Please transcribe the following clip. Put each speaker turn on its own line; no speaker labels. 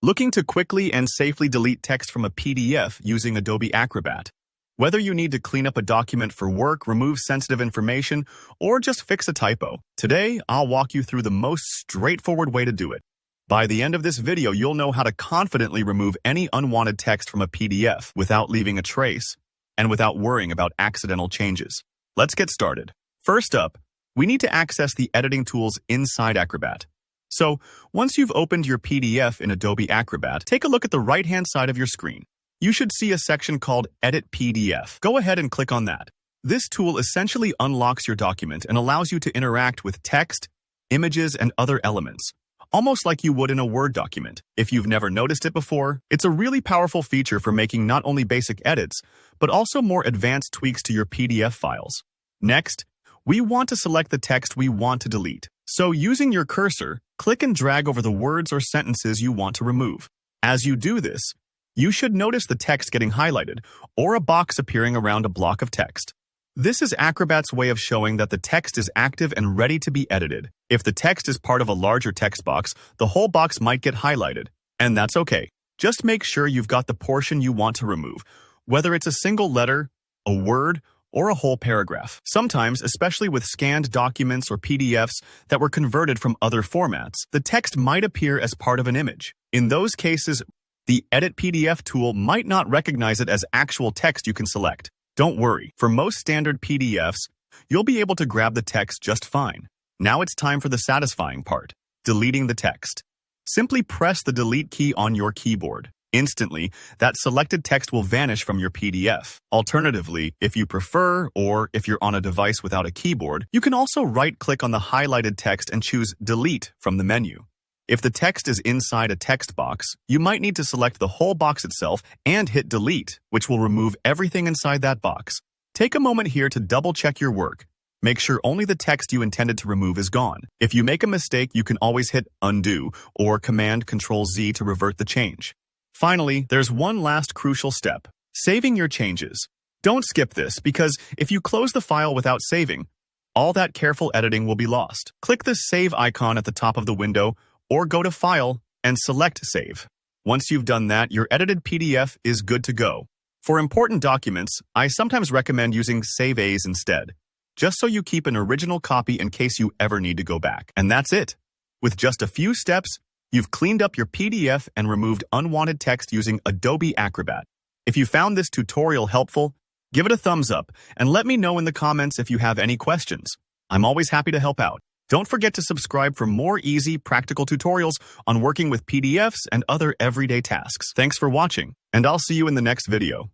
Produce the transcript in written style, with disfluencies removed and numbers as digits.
Looking to quickly and safely delete text from a PDF using Adobe Acrobat. Whether you need to clean up a document for work, remove sensitive information, or just fix a typo, today I'll walk you through the most straightforward way to do it. By the end of this video, you'll know how to confidently remove any unwanted text from a PDF without leaving a trace and without worrying about accidental changes. Let's get started. First up, we need to access the editing tools inside Acrobat. So, once you've opened your PDF in Adobe Acrobat, take a look at the right-hand side of your screen. You should see a section called Edit PDF. Go ahead and click on that. This tool essentially unlocks your document and allows you to interact with text, images, and other elements, almost like you would in a Word document. If you've never noticed it before, it's a really powerful feature for making not only basic edits, but also more advanced tweaks to your PDF files. Next, we want to select the text we want to delete. So using your cursor, click and drag over the words or sentences you want to remove. As you do this, you should notice the text getting highlighted or a box appearing around a block of text. This is Acrobat's way of showing that the text is active and ready to be edited. If the text is part of a larger text box, the whole box might get highlighted, and that's okay. Just make sure you've got the portion you want to remove, whether it's a single letter, a word, or a whole paragraph. Sometimes, especially with scanned documents or PDFs that were converted from other formats, the text might appear as part of an image. In those cases, the Edit PDF tool might not recognize it as actual text you can select. Don't worry, for most standard PDFs, you'll be able to grab the text just fine. Now it's time for the satisfying part, deleting the text. Simply press the Delete key on your keyboard. Instantly, that selected text will vanish from your PDF. Alternatively, if you prefer, or if you're on a device without a keyboard, you can also right-click on the highlighted text and choose Delete from the menu. If the text is inside a text box, you might need to select the whole box itself and hit Delete, which will remove everything inside that box. Take a moment here to double-check your work. Make sure only the text you intended to remove is gone. If you make a mistake, you can always hit Undo or Command-Control-Z to revert the change. Finally, there's one last crucial step, saving your changes. Don't skip this, because if you close the file without saving, all that careful editing will be lost. Click the Save icon at the top of the window, or go to File and select Save. Once you've done that, your edited PDF is good to go. For important documents, I sometimes recommend using Save As instead, just so you keep an original copy in case you ever need to go back. And that's it. With just a few steps, you've cleaned up your PDF and removed unwanted text using Adobe Acrobat. If you found this tutorial helpful, give it a thumbs up and let me know in the comments if you have any questions. I'm always happy to help out. Don't forget to subscribe for more easy, practical tutorials on working with PDFs and other everyday tasks. Thanks for watching, and I'll see you in the next video.